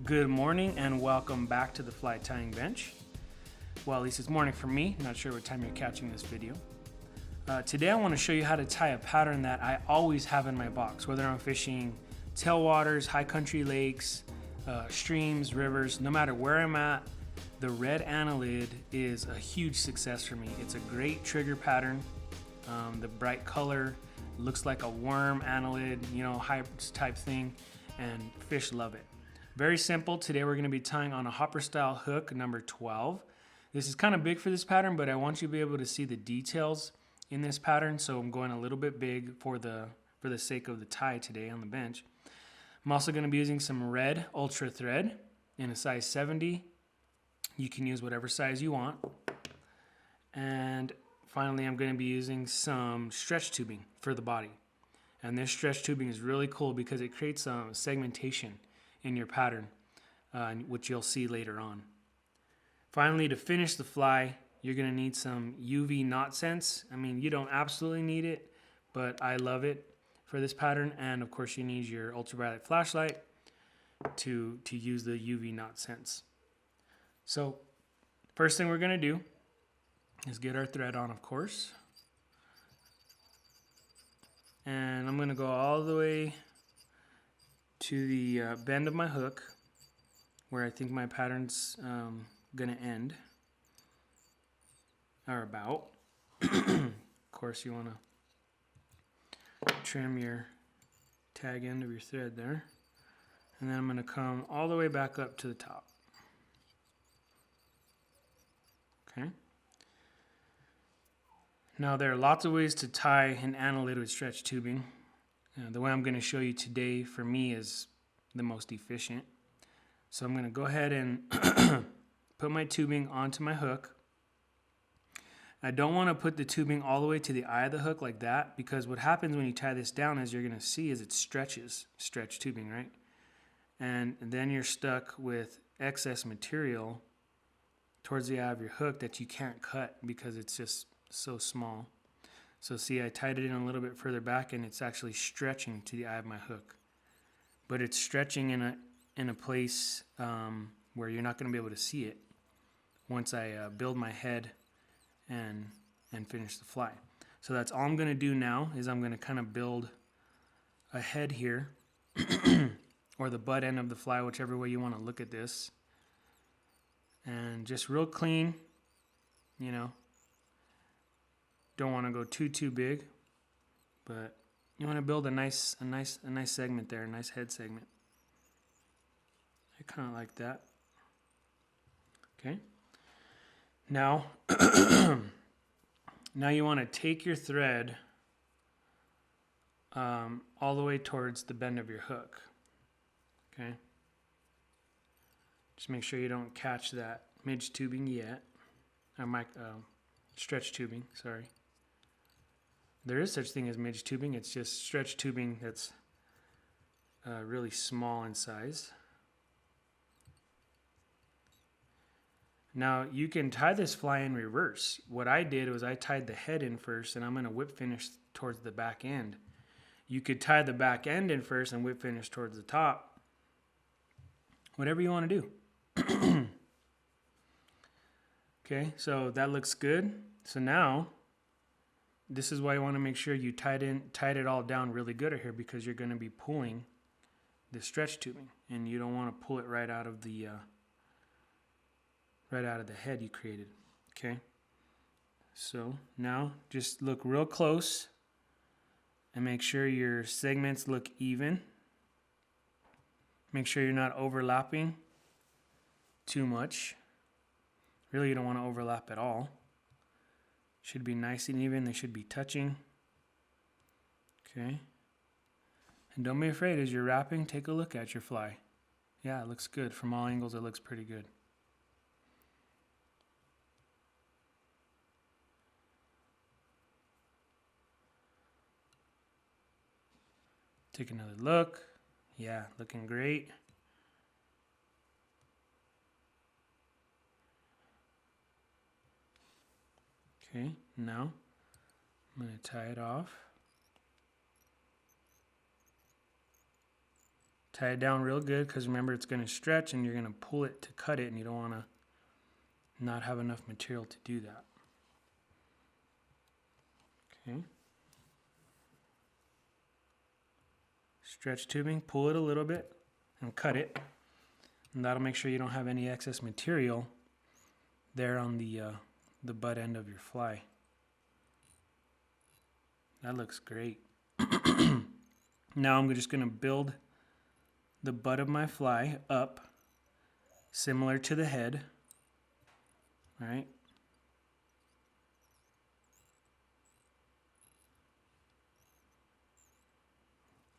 Good morning and welcome back to the fly tying bench. Well, at least it's morning for me. Not sure what time you're catching this video. Today I want to show you how to tie a pattern that I always have in my box, whether I'm fishing tailwaters, high country lakes, streams, rivers, no matter where I'm at. The Red Annelid is a huge success for me. It's a great trigger pattern. The bright color looks like a worm annelid, hybrid type thing, and fish love it. Very simple. Today we're going to be tying on a hopper style hook number 12. This is kind of big for this pattern, but I want you to be able to see the details in this pattern, so I'm going a little bit big for the sake of the tie today on the bench. I'm also going to be using some red ultra thread in a size 70. You can use whatever size you want. And finally, I'm going to be using some stretch tubing for the body. And this stretch tubing is really cool because it creates some segmentation in your pattern, which you'll see later on. Finally, to finish the fly, you're going to need some UV knot sense. I mean, you don't absolutely need it, but I love it for this pattern. And of course, you need your ultraviolet flashlight to use the UV knot sense. So first thing we're going to do is get our thread on, of course. And I'm going to go all the way to the bend of my hook where I think my pattern's going to end, or about. Of course, you want to trim your tag end of your thread there. And then I'm going to come all the way back up to the top. Okay. Now there are lots of ways to tie an annelid with stretch tubing. The way I'm going to show you today for me is the most efficient. So I'm going to go ahead and put my tubing onto my hook. I don't want to put the tubing all the way to the eye of the hook like that, because what happens when you tie this down, as you're going to see, is it stretches, stretch tubing, right? And then you're stuck with excess material towards the eye of your hook that you can't cut because it's just so small. So see, I tied it in a little bit further back, and it's actually stretching to the eye of my hook. But it's stretching in a place where you're not going to be able to see it once I build my head and finish the fly. So that's all I'm going to do now, is I'm going to kind of build a head here, or the butt end of the fly, whichever way you want to look at this. And just real clean, Don't want to go too big, but you want to build a nice segment there, a nice head segment. I kind of like that. Okay. Now, now you want to take your thread all the way towards the bend of your hook. Okay. Just make sure you don't catch that midge tubing yet, or stretch tubing. Sorry. There is such thing as midge tubing. It's just stretch tubing that's really small in size. Now you can tie this fly in reverse. What I did was I tied the head in first, and I'm going to whip finish towards the back end. You could tie the back end in first and whip finish towards the top. Whatever you want to do. Okay, so that looks good. So now, this is why you want to make sure you tied it all down really good here, because you're going to be pulling the stretch tubing, and you don't want to pull it right out of the head you created. Okay. So now just look real close and make sure your segments look even. Make sure you're not overlapping too much. Really, you don't want to overlap at all. Should be nice and even. They should be touching. Okay. And don't be afraid, as you're wrapping, take a look at your fly. Yeah, it looks good. From all angles, it looks pretty good. Take another look. Yeah, looking great. Okay, now I'm going to tie it off. Tie it down real good, because remember it's going to stretch and you're going to pull it to cut it, and you don't want to not have enough material to do that. Okay. Stretch tubing, pull it a little bit and cut it, and that'll make sure you don't have any excess material there on the butt end of your fly. That looks great. Now I'm just going to build the butt of my fly up similar to the head. All right.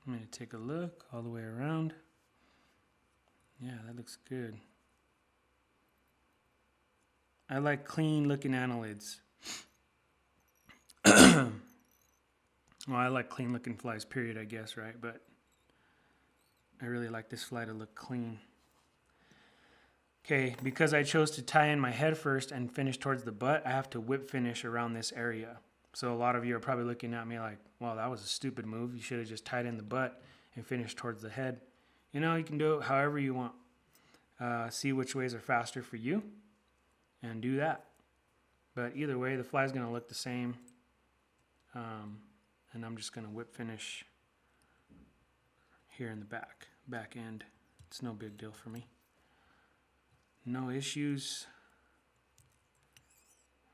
I'm going to take a look all the way around. Yeah, that looks good. I like clean looking annelids. Well, I like clean looking flies, period, I guess, right? But I really like this fly to look clean. Okay, because I chose to tie in my head first and finish towards the butt, I have to whip finish around this area. So a lot of you are probably looking at me like, well, that was a stupid move. You should have just tied in the butt and finished towards the head. You know, you can do it however you want. See which ways are faster for you and do that. But either way, the fly is going to look the same. And I'm just going to whip finish here in the back end. It's no big deal for me. No issues.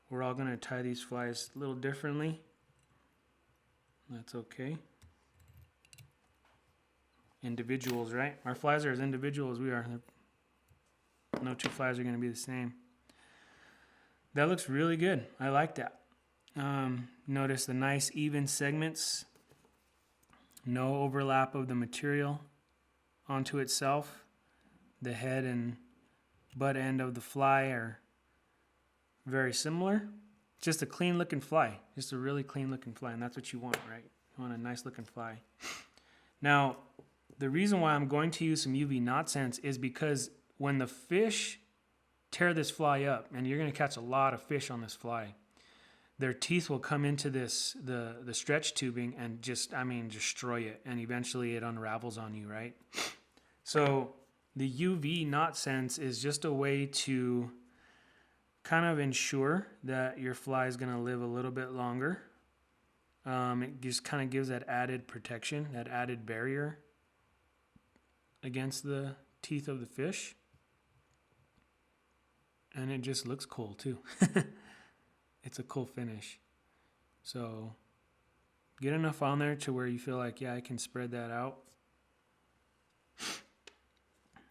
We're all going to tie these flies a little differently. That's okay. Individuals, right? Our flies are as individual as we are. No two flies are going to be the same. That looks really good. I like that. Notice the nice even segments. No overlap of the material onto itself. The head and butt end of the fly are very similar. Just a clean looking fly. Just a really clean looking fly, and that's what you want, right? You want a nice looking fly. Now, the reason why I'm going to use some UV knot scents is because when the fish tear this fly up, and you're going to catch a lot of fish on this fly, their teeth will come into the stretch tubing and just destroy it, and eventually it unravels on you, right? So the UV knot sense is just a way to kind of ensure that your fly is going to live a little bit longer. It just kind of gives that added protection, that added barrier against the teeth of the fish. And it just looks cool too. It's a cool finish. So get enough on there to where you feel like, yeah, I can spread that out.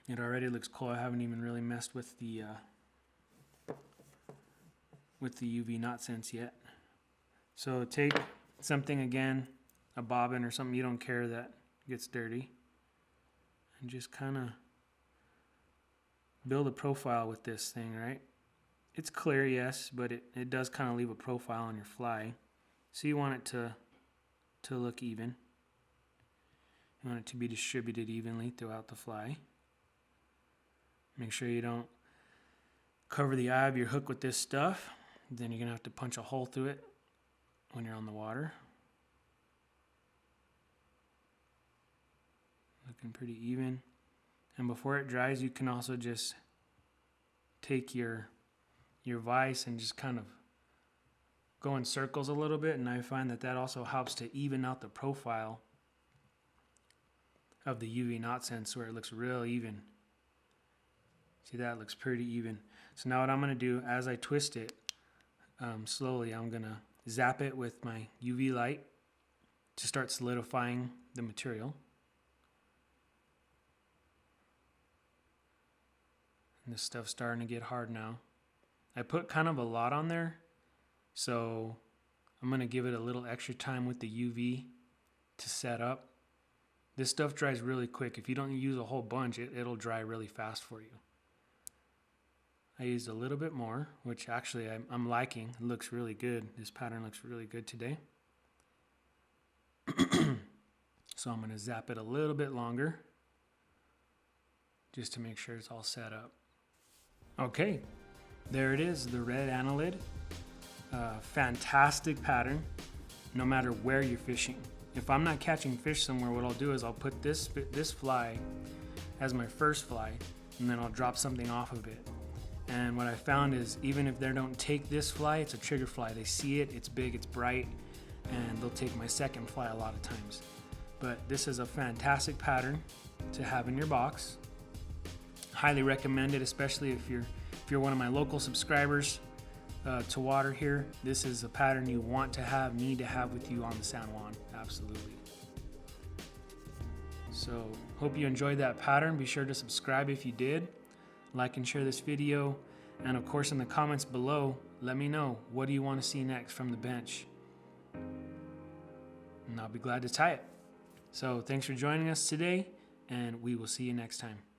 It already looks cool. I haven't even really messed with the UV knot sense yet. So take something, again, a bobbin or something you don't care that gets dirty, and just kind of build a profile with this thing, right? It's clear, yes, but it does kind of leave a profile on your fly. So you want it to look even. You want it to be distributed evenly throughout the fly. Make sure you don't cover the eye of your hook with this stuff. Then you're going to have to punch a hole through it when you're on the water. Looking pretty even. And before it dries, you can also just take your vise and just kind of go in circles a little bit, and I find that also helps to even out the profile of the UV knot sense where it looks real even. See, that looks pretty even. So now what I'm going to do, as I twist it slowly, I'm going to zap it with my UV light to start solidifying the material. And this stuff's starting to get hard now. I put kind of a lot on there, so I'm going to give it a little extra time with the UV to set up. This stuff dries really quick. If you don't use a whole bunch, it'll dry really fast for you. I used a little bit more, which actually I'm liking. It looks really good. This pattern looks really good today. So I'm going to zap it a little bit longer just to make sure it's all set up. Okay, there it is, the Red Annelid. Fantastic pattern, no matter where you're fishing. if I'm not catching fish somewhere, what I'll do is I'll put this fly as my first fly, and then I'll drop something off of it. And what I found is even if they don't take this fly, it's a trigger fly. They see it, it's big, it's bright, and they'll take my second fly a lot of times. But this is a fantastic pattern to have in your box. Highly recommend it, especially if you're one of my local subscribers to water here. This is a pattern you want to have, need to have with you on the San Juan. Absolutely. So hope you enjoyed that pattern. Be sure to subscribe if you did. Like and share this video. And of course, in the comments below, let me know, what do you want to see next from the bench? And I'll be glad to tie it. So thanks for joining us today, and we will see you next time.